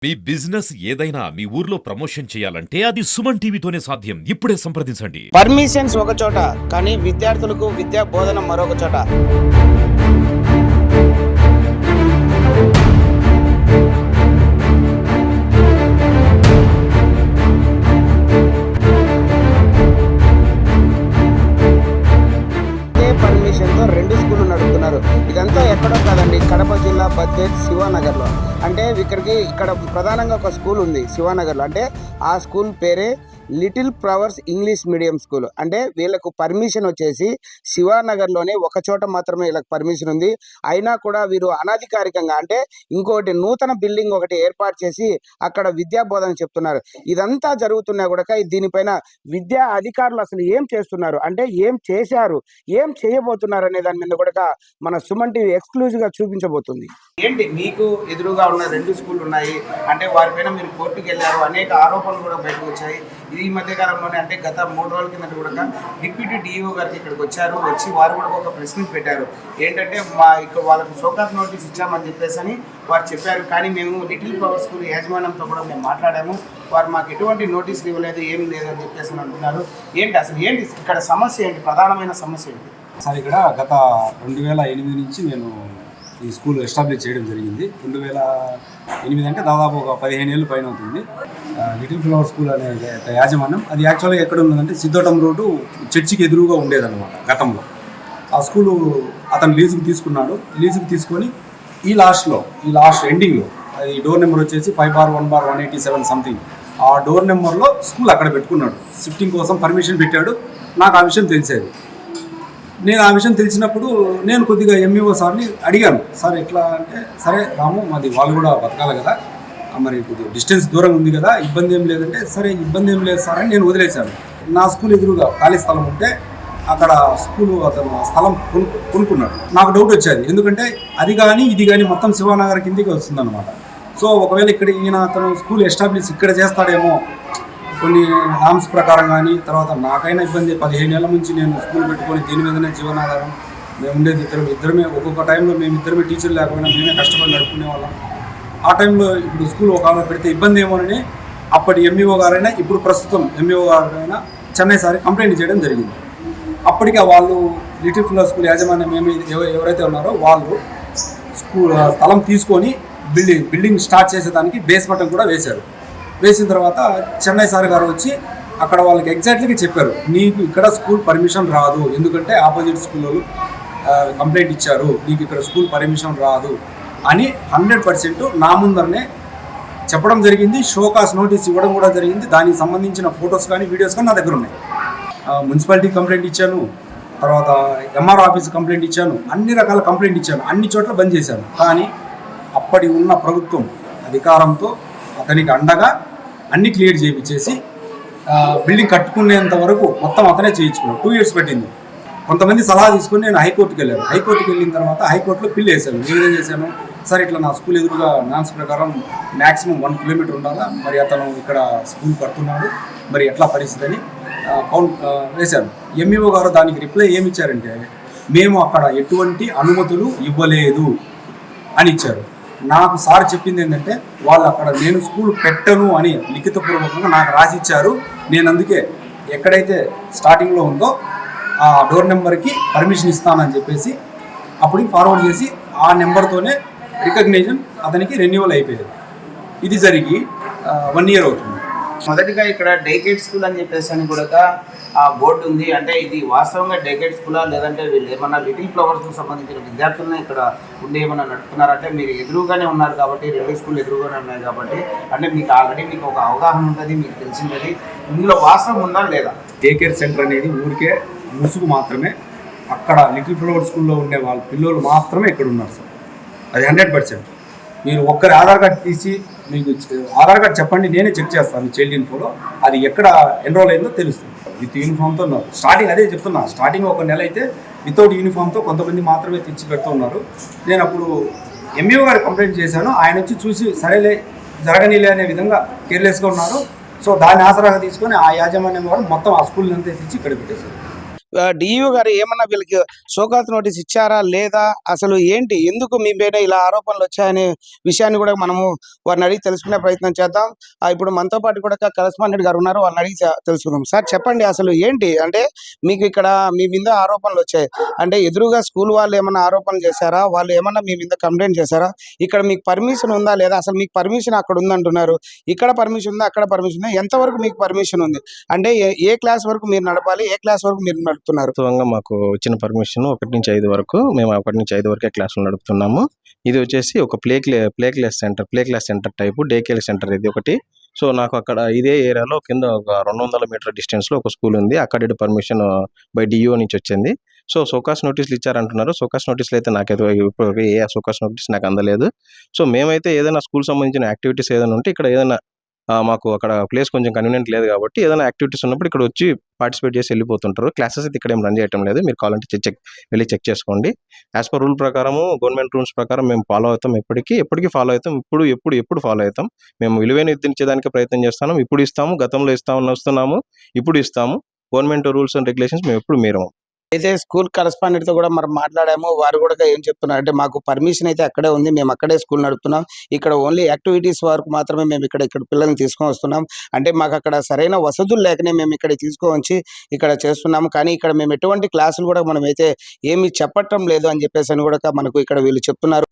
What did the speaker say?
మీ business ఏదైనా మీ ఊర్లో promotion చేయాలంటే అది సుమన్ టీవీతోనే సాధ్యం. ఇప్పుడే సంప్రదించండి. పర్మిషన్స్ ఒక చోట, కానీ విద్యార్థులకు విద్యా బోధన మరొక చోట. పర్మిషన్తో 2 స్కూళ్ళు నడుపుతున్నారు. ఇదంతా ఎక్కడో కాదండి, కడప జిల్లా బద్వేల్ శివానగర్లో. అంటే ఇక్కడ ప్రధానంగా ఒక స్కూల్ ఉంది శివానగర్లో. అంటే ఆ స్కూల్ పేరే little flowers English medium school. అంటే వీళ్ళకు పర్మిషన్ వచ్చేసి శివానగర్లోనే ఒక చోట మాత్రమే వీళ్ళకి పర్మిషన్ ఉంది. అయినా కూడా వీరు అనధికారికంగా, అంటే ఇంకోటి నూతన బిల్డింగ్ ఒకటి ఏర్పాటు చేసి అక్కడ విద్యా బోధన చెప్తున్నారు. ఇదంతా జరుగుతున్నా కూడా దీనిపైన విద్యా అధికారులు అసలు ఏం చేస్తున్నారు, అంటే ఏం చేశారు, ఏం చేయబోతున్నారు అనే దాని మీద కూడా మన సుమన్ టీవీ ఎక్స్క్లూజివ్గా చూపించబోతుంది. ఏంటి మీకు ఎదురుగా ఉన్న 2 స్కూళ్ళు ఉన్నాయి, అంటే వారిపైన మీరు కోర్టుకు వెళ్ళారు, అనేక ఆరోపణలు కూడా బయటకు వచ్చాయి. ఈ మధ్య కాలంలోనే, అంటే గత 3 రోజుల కింద కూడా డిప్యూటీ డిఈఓ గారికి ఇక్కడికి వచ్చి వారు కూడా ఒక ప్రెస్ మీట్ పెట్టారు. ఏంటంటే ఇక్కడ వాళ్ళకు షోకాస్ నోటీస్ ఇచ్చామని చెప్పేసి వారు చెప్పారు. కానీ మేము లిటిల్ ఫ్లవర్ స్కూల్ యాజమాన్యంతో కూడా మేము మాట్లాడాము, వారు మాకు ఎటువంటి నోటీసులు ఇవ్వలేదు, ఏం లేదని చెప్పేసి అంటున్నారు. ఏంటి ఇక్కడ సమస్య ఏంటి, ప్రధానమైన సమస్య ఏంటి సార్? ఇక్కడ గత 2008 నుంచి నేను ఈ స్కూల్ ఎస్టాబ్లిష్ చేయడం జరిగింది. 2008 అంటే దాదాపు ఒక 15 ఏళ్ళు పైన అవుతుంది. లిటిల్ ఫ్లవర్ స్కూల్ అనే యాజమాన్యం అది యాక్చువల్గా ఎక్కడ ఉందంటే సిద్ధోటం రోడ్డు చర్చికి ఎదురుగా ఉండేదన్నమాట గతంలో. ఆ స్కూలు అతను లీజుకి తీసుకున్నాడు. లీజుకి తీసుకొని ఈ లాస్ట్ ఎండింగ్లో అది డోర్ నెంబర్ వచ్చేసి 5/1/187 సంథింగ్. ఆ డోర్ నెంబర్లో స్కూల్ అక్కడ పెట్టుకున్నాడు. షిఫ్టింగ్ కోసం పర్మిషన్ పెట్టాడు. నాకు ఆ విషయం తెలిసేది. నేను ఆ విషయం తెలిసినప్పుడు నేను కొద్దిగా ఎంఈఓ సార్ని అడిగాను, సార్ ఎట్లా అంటే, సరే రాము, మాది వాళ్ళు కూడా బతకాలి కదా, మరి కొద్దిగా డిస్టెన్స్ దూరం ఉంది కదా, ఇబ్బంది ఏం లేదంటే, సరే ఇబ్బంది ఏం లేదు సార్ అని నేను వదిలేశాను. నా స్కూల్ ఎదురుగా ఖాళీ స్థలం ఉంటే అక్కడ స్కూలు అతను స్థలం కొనుక్కున్నాడు. నాకు డౌట్ వచ్చేది, ఎందుకంటే అది కానీ ఇది కానీ మొత్తం శివానగర్ కిందికి వస్తుందన్నమాట. సో ఒకవేళ ఇక్కడ అతను స్కూల్ ఎస్టాబ్లిష్ ఇక్కడ చేస్తాడేమో కొన్ని నామ్స్ ప్రకారం, కానీ తర్వాత నాకైనా ఇబ్బంది. 15 ఏళ్ళ నుంచి నేను స్కూల్ పెట్టుకొని దీని మీదనే జీవనాధారం. మేము ఉండేది ఇద్దరమే. ఒక్కొక్క టైంలో మేము ఇద్దరమే టీచర్ లేకపోయినా మేమే కష్టపడి నడుపుకునే వాళ్ళం. ఆ టైంలో ఇప్పుడు స్కూల్ ఒక పెడితే ఇబ్బంది ఏమోనని అప్పటి ఎంఈఓ గారైనా, ఇప్పుడు ప్రస్తుతం ఎంఈఓ గారైనా చెన్నై సారి కంప్లైంట్ చేయడం జరిగింది. అప్పటికే వాళ్ళు లిటిల్ ఫ్లవర్ స్కూల్ యాజమాన్యం ఎవరైతే ఉన్నారో వాళ్ళు స్కూల్ స్థలం తీసుకొని బిల్డింగ్ స్టార్ట్ చేసేదానికి బేస్మెంట్ కూడా వేశారు. వేసిన తర్వాత చెన్నై సార్ గారు వచ్చి అక్కడ వాళ్ళకి ఎగ్జాక్ట్లీగా చెప్పారు, నీకు ఇక్కడ స్కూల్ పర్మిషన్ రాదు, ఎందుకంటే ఆపోజిట్ స్కూల్ వాళ్ళు కంప్లైంట్ ఇచ్చారు, నీకు ఇక్కడ స్కూల్ పర్మిషన్ రాదు అని 100% నా ముందరనే చెప్పడం జరిగింది. షోకాస్ నోటీస్ ఇవ్వడం కూడా జరిగింది. దానికి సంబంధించిన ఫొటోస్ కానీ వీడియోస్ కానీ నా దగ్గర ఉన్నాయి. మున్సిపాలిటీ కంప్లైంట్ ఇచ్చాను, తర్వాత ఎంఆర్ఓ ఆఫీస్ కంప్లైంట్ ఇచ్చాను, అన్ని రకాల కంప్లైంట్ ఇచ్చాను, అన్ని చోట్ల బంద్ చేశాను. కానీ అప్పటి ఉన్న ప్రభుత్వం అధికారంతో అతనికి అండగా అన్ని క్లియర్ చేయించేసి బిల్డింగ్ కట్టుకునేంత వరకు మొత్తం అతనే చేయించుకున్నాడు. 2 years పట్టింది. కొంతమంది సలహా తీసుకొని నేను హైకోర్టుకి వెళ్ళాను. హైకోర్టుకి వెళ్ళిన తర్వాత హైకోర్టులో పిల్ వేశాను. ఏం చేశాను, సార్ ఇట్లా నా స్కూల్ ఎదురుగా నామ్స్ ప్రకారం మ్యాక్సిమం 1 kilometer ఉండాలా, మరి అతను ఇక్కడ స్కూల్ కడుతున్నాడు, మరి ఎట్లా పరిస్థితి అని వేశాను. ఎంఈఓ గారు దానికి రిప్లై ఏమి ఇచ్చారంటే, మేము అక్కడ ఎటువంటి అనుమతులు ఇవ్వలేదు అని ఇచ్చారు. నాకు సార్ చెప్పింది ఏంటంటే, వాళ్ళు అక్కడ నేను స్కూల్ పెట్టను అని లిఖితపూర్వకంగా నాకు రాసి ఇచ్చారు. నేను అందుకే ఎక్కడైతే స్టార్టింగ్లో ఉందో ఆ డోర్ నెంబర్కి పర్మిషన్ ఇస్తానని చెప్పేసి అప్పుడు ఫార్వర్డ్ చేసి ఆ నెంబర్తోనే రికగ్నిషన్ అతనికి రెన్యువల్ అయిపోయేది. ఇది జరిగి 1 year అవుతుంది. మొదటిగా ఇక్కడ డేకేడ్ స్కూల్ అని చెప్పేసి అని కూడా ఆ బోర్డు ఉంది. అంటే ఇది వాస్తవంగా డేకేడ్ స్కూలా, లేదంటే వీళ్ళు ఏమన్నా లిటిల్ ఫ్లవర్స్కి సంబంధించిన విద్యార్థులను ఇక్కడ ఉండి ఏమన్నా నడుపుతున్నారంటే, మీరు ఎదురుగానే ఉన్నారు కాబట్టి, 2 స్కూల్ ఎదురుగానే ఉన్నాయి కాబట్టి, అంటే మీకు ఆల్రెడీ మీకు ఒక అవగాహన ఉంటుంది, మీకు తెలిసింది. ఇందులో వాస్తవం ఉందా లేదా? డేకేర్ సెంటర్ అనేది ఊరికే ముసుగు మాత్రమే. అక్కడ లిటిల్ ఫ్లవర్ స్కూల్లో ఉండే వాళ్ళ పిల్లలు మాత్రమే ఇక్కడ ఉన్నారు సార్. అది 100%. మీరు ఒక్కరి ఆధార్ కార్డు తీసి మీకు ఆధార్ కార్డు చెప్పండి, నేనే చెక్ చేస్తాను చైల్డ్ ఇన్ఫోలో, అది ఎక్కడ ఎన్రోల్ అయిందో తెలుస్తుంది. విత్ యూనిఫామ్తో ఉన్నారు. స్టార్టింగ్ అదే చెప్తున్నా, స్టార్టింగ్ 1 నెల అయితే వితౌట్ యూనిఫామ్తో కొంతమంది మాత్రమే తెచ్చి పెడుతూ ఉన్నారు. నేను అప్పుడు ఎంఈఓ గారు కంప్లైంట్ చేశాను. ఆయన వచ్చి చూసి సరేలే జరగనీలే అనే విధంగా కేర్లెస్గా ఉన్నారు. సో దాన్ని ఆసరాగా తీసుకొని ఆ యాజమాన్యం వారు మొత్తం ఆ స్కూల్ అంతా తెచ్చి ఇక్కడ పెట్టేశారు. డిఈఓ గారు ఏమన్నా వీళ్ళకి షోకాజ్ నోటీస్ ఇచ్చారా లేదా, అసలు ఏంటి, ఎందుకు మీ పైన ఇలా ఆరోపణలు వచ్చాయనే విషయాన్ని కూడా మనము వారిని అడిగి తెలుసుకునే ప్రయత్నం చేద్దాం. ఇప్పుడు మనతో పాటు కూడా కరెస్పాండెంట్ గారు ఉన్నారు, వాళ్ళని అడిగి తెలుసుకుందాం. సార్ చెప్పండి, అసలు ఏంటి అంటే మీకు ఇక్కడ మీ మీద ఆరోపణలు వచ్చాయి అంటే ఎదురుగా స్కూల్ వాళ్ళు ఏమన్నా ఆరోపణలు చేశారా, వాళ్ళు ఏమన్నా మీ మీద కంప్లైంట్ చేశారా, ఇక్కడ మీకు పర్మిషన్ ఉందా లేదా, అసలు మీకు పర్మిషన్ అక్కడ ఉందంటున్నారు, ఇక్కడ పర్మిషన్ ఉందా అక్కడ పర్మిషన్ ఉందా, ఎంతవరకు మీకు పర్మిషన్ ఉంది, అంటే ఏ క్లాస్ వరకు మీరు నడపాలి, ఏ క్లాస్ వరకు మీరు నడుపుతున్నారు? వాస్తవంగా మాకు ఇచ్చిన పర్మిషన్ 1 నుంచి 5 వరకు, మేము 1 నుంచి 5 వరకే క్లాసులు నడుపుతున్నాము. ఇది వచ్చేసి ఒక play class centre type day care centre ఇది ఒకటి. సో నాకు అక్కడ ఇదే ఏరియాలో కింద ఒక 200 మీటర్ డిస్టెన్స్లో ఒక స్కూల్ ఉంది. అక్కడ పర్మిషన్ బై డిఓ నుంచి వచ్చింది. సో సోకాస్ నోటీసులు ఇచ్చారంటున్నారు. సోకాస్ నోటీసులు అయితే నాకైతే ఇప్పుడు ఏ సోకాస్ నోటీస్ నాకు అందలేదు. సో మేమైతే ఏదైనా స్కూల్ సంబంధించిన యాక్టివిటీస్ ఏదైనా ఉంటే ఇక్కడ ఏదైనా మాకు అక్కడ ప్లేస్ కొంచెం కన్వీనియంట్ లేదు కాబట్టి ఏదైనా యాక్టివిటీస్ ఉన్నప్పుడు ఇక్కడ వచ్చి పార్టిసిపేట్ చేసి వెళ్ళిపోతుంటారు. క్లాసెస్ అయితే ఇక్కడ ఏం రన్ చేయటం లేదు. మీరు కావాలంటే వెళ్ళి చెక్ చేసుకోండి. యాజ్ పర్ రూల్ ప్రకారము, గవర్నమెంట్ రూల్స్ ప్రకారం మేము ఫాలో అవుతాం. ఎప్పటికీ ఫాలో అవుతాం. ఎప్పుడు ఫాలో అవుతాం. మేము విలువైన ఇచ్చేదానికి ప్రయత్నం చేస్తాము. ఇప్పుడు ఇస్తాము, గతంలో వస్తున్నాము, ఇప్పుడు ఇస్తాము. గవర్నమెంట్ రూల్స్ అండ్ రెగ్యులేషన్స్ మేము ఎప్పుడు మీరము. అయితే స్కూల్ కరెస్పాండెంట్ తో కూడా మనం మాట్లాడాము. వారు కూడా ఏం చెప్తున్నారు అంటే మాకు పర్మిషన్ అయితే అక్కడే ఉంది, మేము అక్కడే స్కూల్ నడుపుతున్నాం, ఇక్కడ ఓన్లీ యాక్టివిటీస్ వరకు మాత్రమే మేము ఇక్కడ పిల్లల్ని తీసుకొని వస్తున్నాం, అంటే మాకు అక్కడ సరైన వసతులు లేకనే మేము ఇక్కడ తీసుకొని ఇక్కడ చేస్తున్నాము, కానీ ఇక్కడ మేము ఎటువంటి క్లాసులు కూడా మనం అయితే ఏమి చెప్పటం లేదు అని చెప్పేసి కూడా మనకు ఇక్కడ వీళ్ళు చెప్తున్నారు.